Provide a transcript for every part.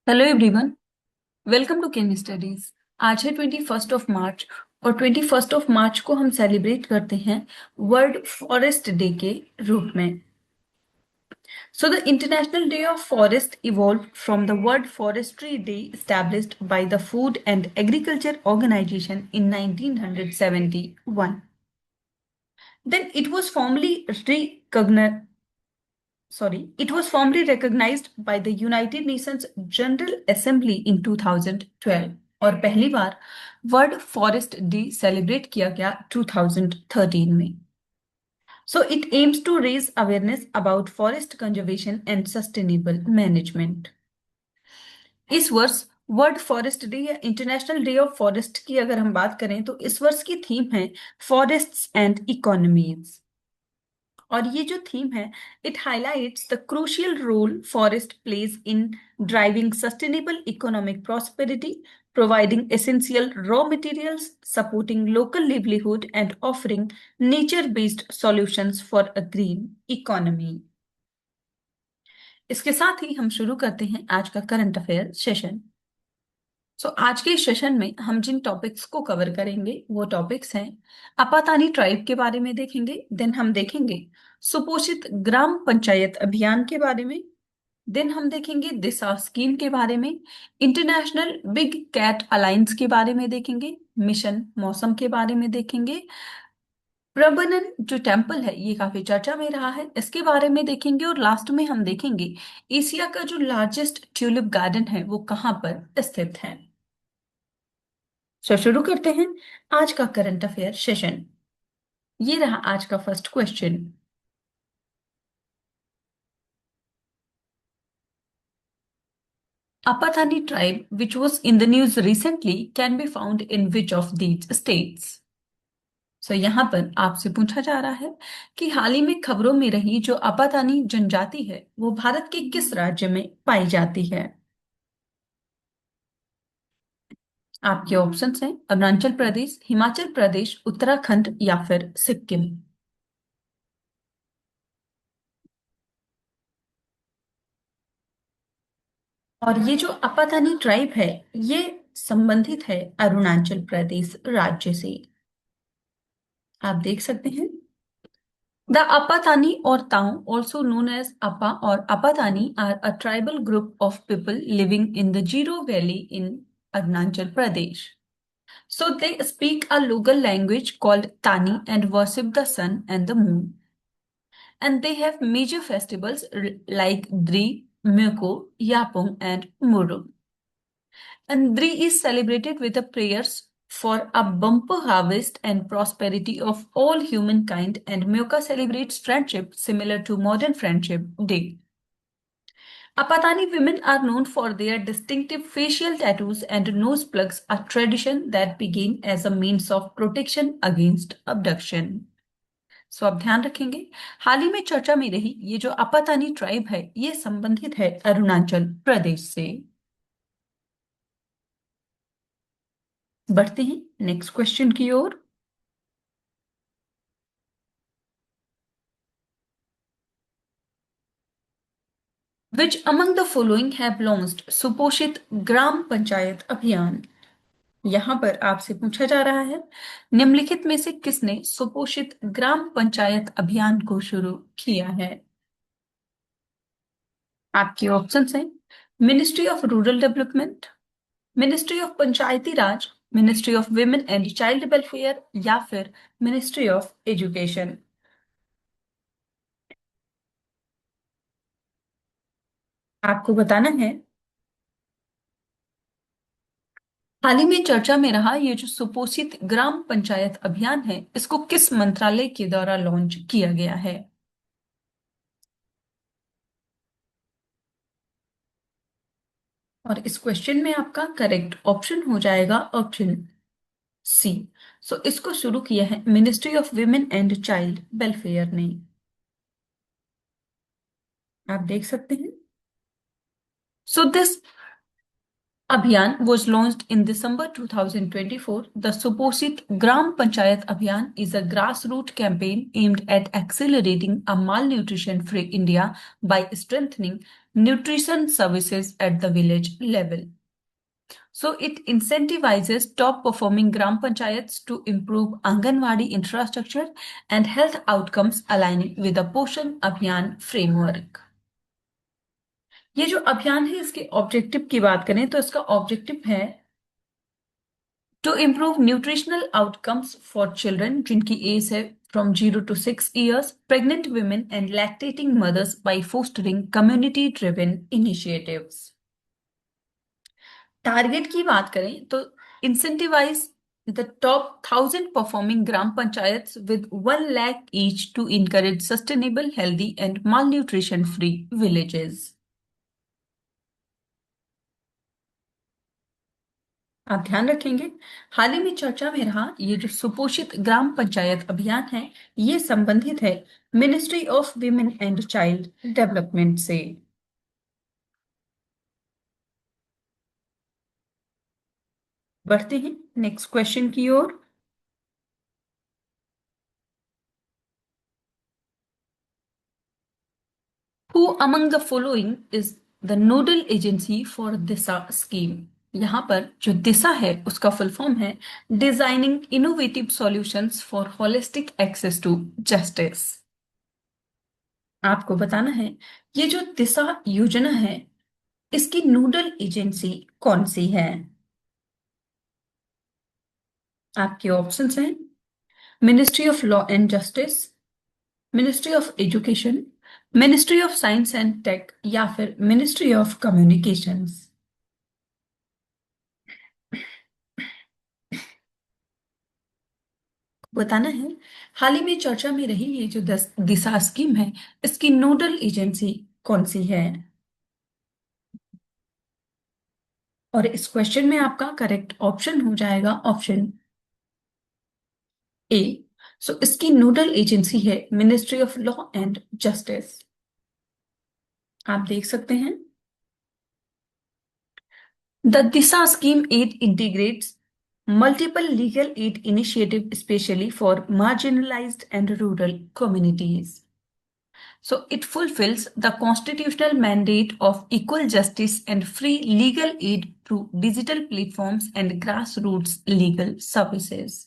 Hello everyone. Welcome to Chemi Studies. आज है 21 मार्च और 21 मार्च को हम सेलिब्रेट करते हैं वर्ल्ड फॉरेस्ट डे के रूप में। So the international day of forest evolve from the world forestry day established by the Food and Agriculture Organization in 1971. Then it was formally recognized by the United Nations General Assembly in 2012 और पहली बार world forest day celebrate किया गया 2013 में। So it aims to raise awareness about forest conservation and sustainable management. इस वर्ष world forest day या international day of forest की अगर हम बात करें तो इस वर्ष की थीम है फॉरेस्ट्स एंड इकोनॉमीज। और ये जो थीम है, it highlights the crucial role forest plays in driving sustainable economic prosperity, providing essential raw materials, supporting local livelihood, and offering nature-based solutions for a green economy. इसके साथ ही हम शुरू करते हैं आज का करंट अफेयर सेशन। आज के सेशन में हम जिन टॉपिक्स को कवर करेंगे वो टॉपिक्स हैं, आपातानी ट्राइब के बारे में देखेंगे, देन हम देखेंगे सुपोषित ग्राम पंचायत अभियान के बारे में, देन हम देखेंगे दिशा स्कीम के बारे में, इंटरनेशनल बिग कैट अलायंस के बारे में देखेंगे, मिशन मौसम के बारे में देखेंगे, प्रबनन जो टेम्पल है ये काफी चर्चा में रहा है, इसके बारे में देखेंगे, और लास्ट में हम देखेंगे एशिया का जो लार्जेस्ट ट्यूलिप गार्डन है वो कहाँ पर स्थित है। शुरू करते हैं आज का करंट अफेयर सेशन। ये रहा आज का first question. Apatani tribe, which was in the news recently, can be found in which of these states? यहाँ पर आपसे पूछा जा रहा है कि हाल ही में खबरों में रही जो आपातानी जनजाति है वो भारत के किस राज्य में पाई जाती है। आपके ऑप्शंस हैं अरुणाचल प्रदेश, हिमाचल प्रदेश, उत्तराखंड या फिर सिक्किम। और ये जो आपातानी ट्राइब है ये संबंधित है अरुणाचल प्रदेश राज्य से। आप देख सकते हैं the Apatani or Tao, also known as Appa or Apatani, are a tribal group of people living in the Jiro Valley in Arunachal Pradesh. So they speak a local language called Tani and worship the sun and the moon. And they have major festivals like Dri, Myoko, Yapung, and Murung. And Dri is celebrated with the prayers for a bumper harvest and prosperity of all humankind, and Myoka celebrates friendship similar to modern Friendship Day. Apatani women are known for their distinctive facial tattoos and nose plugs, a tradition that began as a means of protection against abduction. आप ध्यान रखेंगे, हाल ही में चर्चा में रही ये जो Apatani tribe है ये संबंधित है अरुणाचल प्रदेश से। बढ़ते हैं नेक्स्ट क्वेश्चन की ओर। Which among the following have launched सुपोषित ग्राम पंचायत अभियान? यहां पर आपसे पूछा जा रहा है निम्नलिखित में से किसने सुपोषित ग्राम पंचायत अभियान को शुरू किया है। आपके ऑप्शंस हैं ministry of rural development, ministry of Panchayati Raj, ministry of women and child welfare या फिर मिनिस्ट्री ऑफ एजुकेशन। आपको बताना है हाल ही में चर्चा में रहा ये जो सुपोषित ग्राम पंचायत अभियान है इसको किस मंत्रालय के द्वारा लॉन्च किया गया है। और इस क्वेश्चन में आपका करेक्ट ऑप्शन हो जाएगा ऑप्शन सी। इसको शुरू किया है ministry of women and child welfare ने। आप देख सकते हैं। This Abhiyan was launched in December 2024. The Suposhit Gram Panchayat Abhiyan is a grassroots campaign aimed at accelerating a malnutrition-free India by strengthening nutrition services at the village level. So it incentivizes top performing gram panchayats to improve Anganwadi infrastructure and health outcomes aligning with the Poshan Abhiyan framework. ये जो अभियान है इसके objective की बात करें तो इसका ऑब्जेक्टिव है to improve nutritional outcomes for children जिनकी एज है from 0 to 6 years, pregnant women and lactating mothers by fostering community driven initiatives. Target की बात करें तो incentivise the top 1,000 performing gram panchayats with 1 lakh each to encourage sustainable, healthy and malnutrition free villages. आप ध्यान रखेंगे, हाल ही में चर्चा में रहा ये जो सुपोषित ग्राम पंचायत अभियान है ये संबंधित है ministry of women and child development से। बढ़ते हैं नेक्स्ट क्वेश्चन की ओर। Who among the following is the nodal agency for Disha scheme? यहाँ पर जो दिशा है उसका फुल फॉर्म है designing innovative solutions for holistic access to justice. आपको बताना है ये जो दिशा योजना है इसकी नोडल एजेंसी कौन सी है? आपके ऑप्शंस हैं ministry of law and justice, ministry of education, ministry of science and tech या फिर मिनिस्ट्री ऑफ कम्युनिकेशंस। बताना है हाल ही में चर्चा में रही ये जो दिशा स्कीम है इसकी नोडल एजेंसी कौन सी है? और इस क्वेश्चन में आपका करेक्ट ऑप्शन हो जाएगा ऑप्शन ए। सो इसकी नोडल एजेंसी है ministry of law and justice. आप देख सकते हैं the Disha scheme aid integrates multiple legal aid initiative especially for marginalized and rural communities. So it fulfills the constitutional mandate of equal justice and free legal aid through digital platforms and grassroots legal services.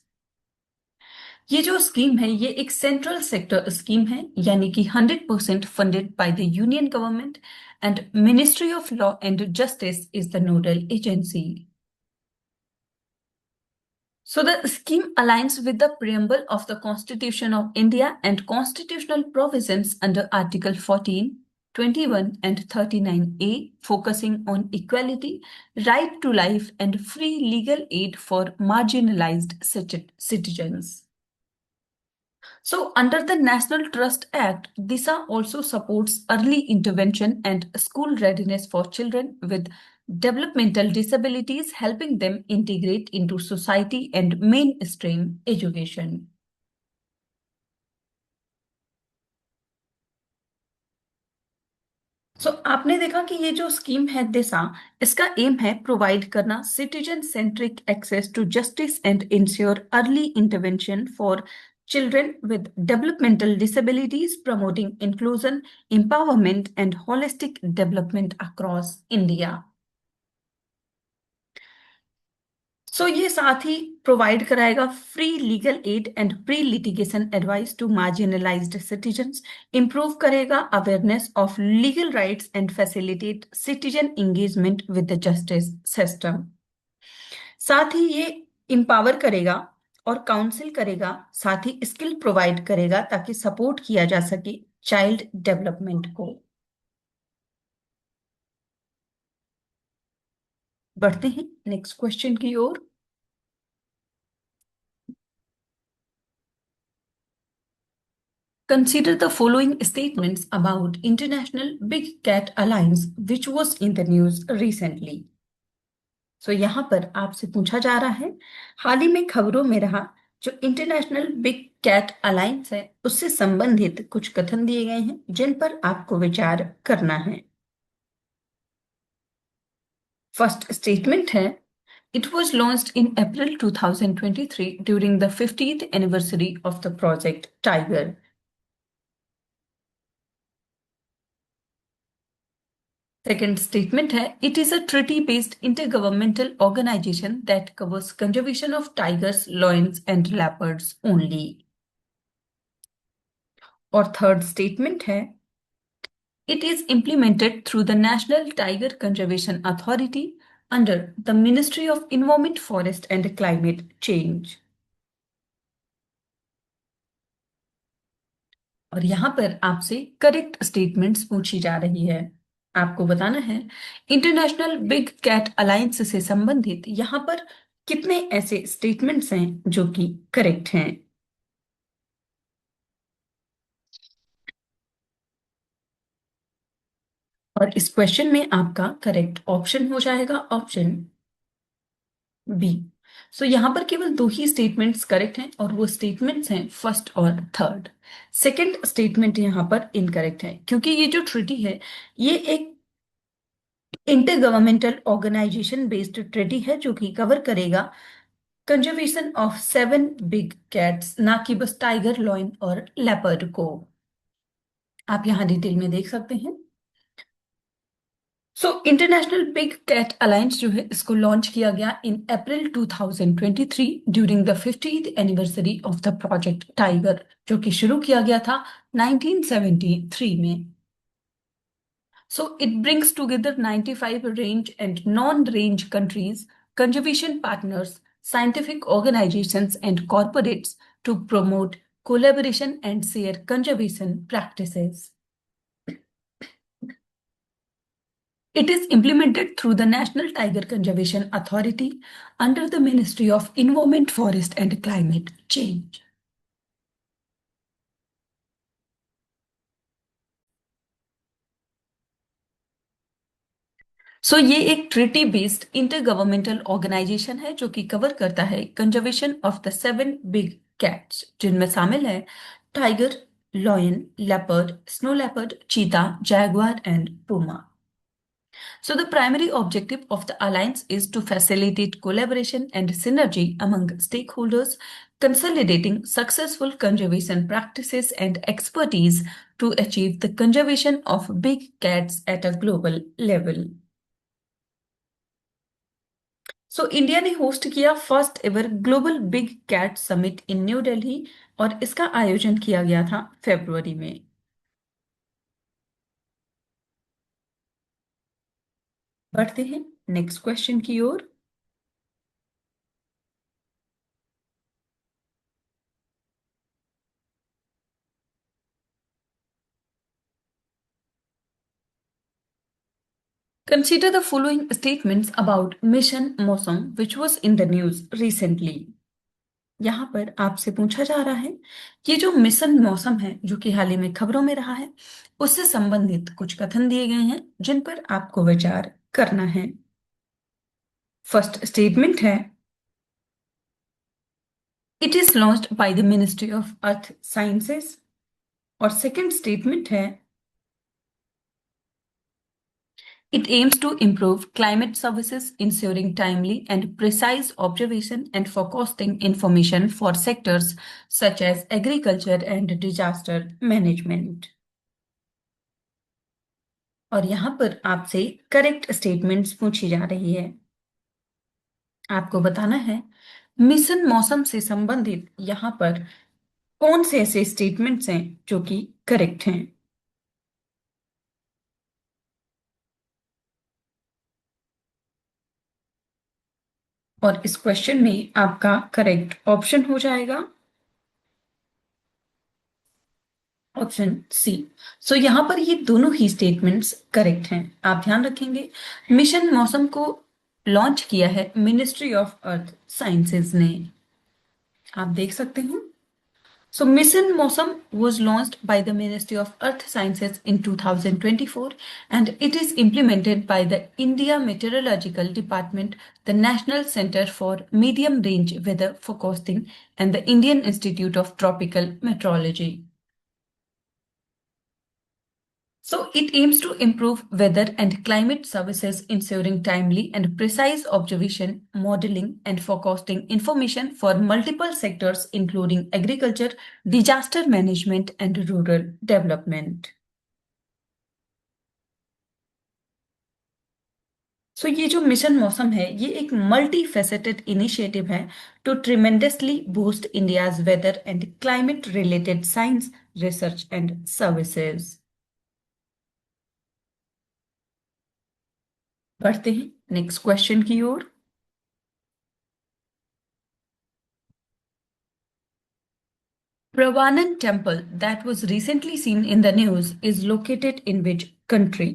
ये जो scheme है ये एक central sector scheme है यानी कि 100% funded by the union government and ministry of law and justice is the nodal agency. So the scheme aligns with the preamble of the Constitution of India and constitutional provisions under Article 14, 21 and 39A, focusing on equality, right to life and free legal aid for marginalized citizens. So under the National Trust Act, DISA also supports early intervention and school readiness for children with developmental disabilities, helping them integrate into society and mainstream education. आपने देखा कि ये जो scheme है दिशा इसका M है provide करना citizen centric access to justice and ensure early intervention for children with developmental disabilities, promoting inclusion, empowerment and holistic development across India. ये साथ ही प्रोवाइड कराएगा free legal aid and pre litigation advice to marginalised citizens, improve करेगा awareness of legal rights and facilitate citizen engagement with the justice system. साथ ही ये empower करेगा और काउंसिल करेगा, साथ ही स्किल प्रोवाइड करेगा ताकि सपोर्ट किया जा सके चाइल्ड डेवलपमेंट को। बढ़ते हैं नेक्स्ट क्वेश्चन की ओर। Consider the following statements about International Big Cat Alliance, which was in the news recently. यहाँ पर आपसे पूछा जा रहा है हाल ही में खबरों में रहा जो इंटरनेशनल बिग कैट अलायंस है उससे संबंधित कुछ कथन दिए गए हैं जिन पर आपको विचार करना है। फर्स्ट स्टेटमेंट है, it was launched in April 2023 during the 50th anniversary of the Project Tiger. Second statement है, it is a treaty-based intergovernmental organization that covers conservation of tigers, lions and leopards only. और third statement है, it is implemented through the National Tiger Conservation Authority under the Ministry of Environment, Forest and Climate Change. और यहां पर आपसे correct statements पूछी जा रही है। आपको बताना है इंटरनेशनल बिग कैट अलायंस से संबंधित यहां पर कितने ऐसे स्टेटमेंट्स हैं जो कि करेक्ट हैं। और इस क्वेश्चन में आपका करेक्ट ऑप्शन हो जाएगा ऑप्शन बी। सो यहां पर केवल दो ही स्टेटमेंट्स करेक्ट हैं और वो स्टेटमेंट्स हैं फर्स्ट और थर्ड। सेकंड स्टेटमेंट यहां पर इनकरेक्ट है क्योंकि ये जो ट्रिटी है ये एक intergovernmental organisation based treaty है जो कि कवर करेगा कंजर्वेशन ऑफ 7 बिग कैट्स, ना कि बस टाइगर, लॉयन और लेपर्ड को। आप यहां डिटेल में देख सकते हैं। So international big cat alliance जो है इसको लॉन्च किया गया इन अप्रैल 2023 during the 50th anniversary of the project tiger, जो कि शुरू किया गया था 1973 में। So it brings together 95 range and non-range countries, conservation partners, scientific organizations, and corporates to promote collaboration and share conservation practices. It is implemented through the National Tiger Conservation Authority under the Ministry of Environment, Forest, and Climate Change. So ये एक treaty based intergovernmental organisation है जो कि cover करता है conservation of the 7 big cats, जिनमें शामिल है tiger, lion, leopard, snow leopard, cheetah, jaguar and puma. So the primary objective of the alliance is to facilitate collaboration and synergy among stakeholders, consolidating successful conservation practices and expertise to achieve the conservation of big cats at a global level. So India ने host किया first ever global big cat summit in New Delhi और इसका आयोजन किया गया था फरवरी में। बढ़ते हैं नेक्स्ट क्वेश्चन की ओर। Consider the following statements about Mission मौसम which was in the news recently. यहाँ पर आपसे पूछा जा रहा है ये जो मिशन मौसम है जो कि हाल ही में खबरों में रहा है उससे संबंधित कुछ कथन दिए गए हैं जिन पर आपको विचार करना है। फर्स्ट स्टेटमेंट है, it is launched by the ministry of earth sciences. और सेकंड स्टेटमेंट है, it aims to improve climate services, ensuring timely and precise observation and forecasting information for sectors such as agriculture and disaster management. और यहां पर आपसे correct statements पूछी जा रही है। आपको बताना है मिशन मौसम से संबंधित यहां पर कौन से ऐसे स्टेटमेंट्स हैं जो कि करेक्ट हैं। और इस क्वेश्चन में आपका करेक्ट ऑप्शन हो जाएगा ऑप्शन सी। सो यहां पर ये दोनों ही स्टेटमेंट्स करेक्ट हैं। आप ध्यान रखेंगे मिशन मौसम को लॉन्च किया है मिनिस्ट्री ऑफ अर्थ साइंसेज ने। आप देख सकते हैं। सो मिशन मौसम was launched by the Ministry of Earth Sciences in 2024 and it is implemented by the India Meteorological Department, the National Center for Medium Range Weather Forecasting and the Indian Institute of Tropical Meteorology. So it aims to improve weather and climate services, ensuring timely and precise observation, modeling, and forecasting information for multiple sectors, including agriculture, disaster management, and rural development. So ये जो mission Mausam है ये एक multi faceted initiative है to tremendously boost India's weather and climate related science research and services. बढ़ते हैं next question की ओर। Pravanan temple that was recently seen in the news is located in which country?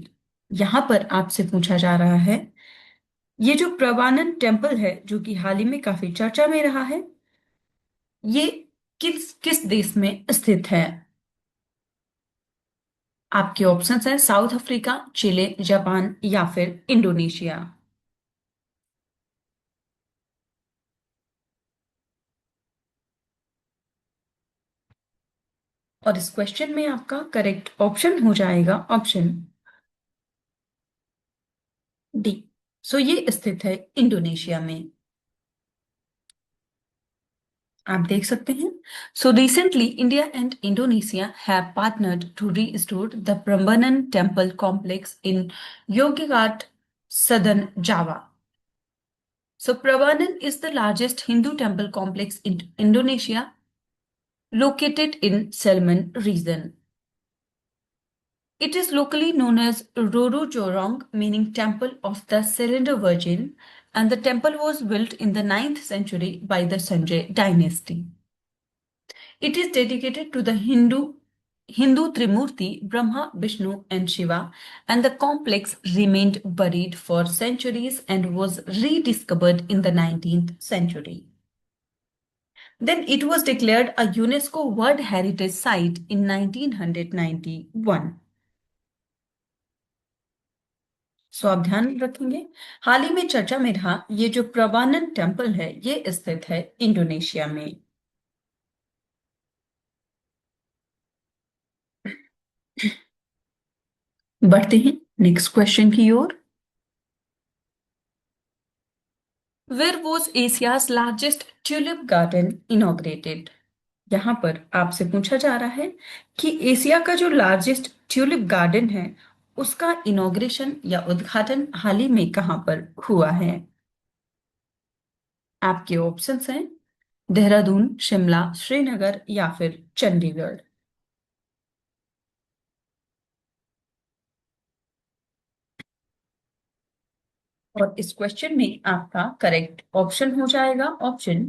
यहां पर आपसे पूछा जा रहा है ये जो प्रवानन टेम्पल है जो कि हाल ही में काफी चर्चा में रहा है ये किस किस देश में स्थित है। आपके ऑप्शंस हैं साउथ अफ्रीका, चिले, जापान या फिर इंडोनेशिया। और इस क्वेश्चन में आपका करेक्ट ऑप्शन हो जाएगा ऑप्शन डी। सो ये स्थित है इंडोनेशिया में। आप देख सकते हैं so recently India and Indonesia have partnered to restore the Prambanan temple complex in Yogyakarta, southern Java. So Pravanan is the largest Hindu temple complex in Indonesia, located in Selman region. It is locally known as Roro Jorong, meaning Temple of the Cylinder Virgin, and the temple was built in the 9th century by the Sanjay dynasty. It is dedicated to the Hindu Trimurti, Brahma, Vishnu, and Shiva, and the complex remained buried for centuries and was rediscovered in the 19th century. Then it was declared a UNESCO World Heritage Site in 1991. सो आप ध्यान रखेंगे हाल ही में चर्चा में रहा ये जो प्रवानन temple है ये स्थित है इंडोनेशिया में। बढ़ते हैं नेक्स्ट क्वेश्चन की ओर। Where was Asia's largest tulip garden inaugurated? यहां पर आपसे पूछा जा रहा है कि एशिया का जो लार्जेस्ट ट्यूलिप गार्डन है उसका इनॉग्रेशन या उद्घाटन हाल ही में कहां पर हुआ है। आपके ऑप्शंस हैं देहरादून, शिमला, श्रीनगर या फिर चंडीगढ़। और इस क्वेश्चन में आपका करेक्ट ऑप्शन हो जाएगा ऑप्शन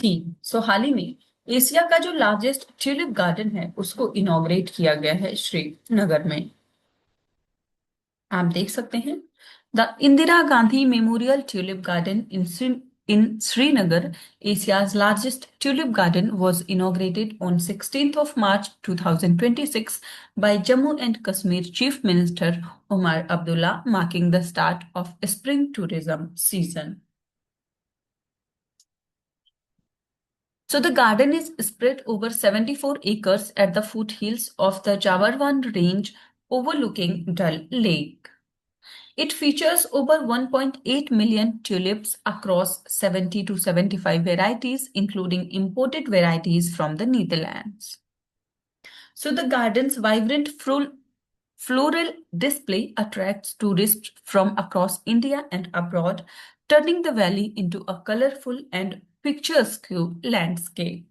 सी। सो हाल ही में एशिया का जो लार्जेस्ट ट्यूलिप गार्डन है उसको इनॉग्रेट किया गया है श्रीनगर में। आप देख सकते हैं the Indira Gandhi memorial tulip garden in Srinagar, Asia's largest tulip garden, was inaugurated on 16th of March 2026 by Jammu and Kashmir Chief Minister Omar Abdullah, marking the start of spring tourism season. So the garden is spread over 74 acres at the foothills of the Jawarwan range overlooking Dal Lake. It features over 1.8 million tulips across 70 to 75 varieties, including imported varieties from the Netherlands. So the garden's vibrant floral display attracts tourists from across India and abroad, turning the valley into a colorful and picturesque landscape.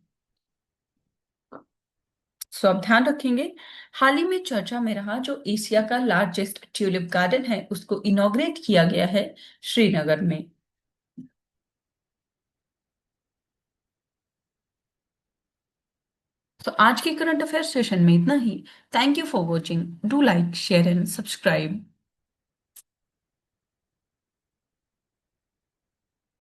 सो आप ध्यान रखेंगे हाल ही में चर्चा में रहा जो Asia का largest tulip garden है उसको इनॉग्रेट किया गया है श्रीनगर में। तो आज के करंट अफेयर सेशन में इतना ही। Thank you for watching. Do like, share and subscribe.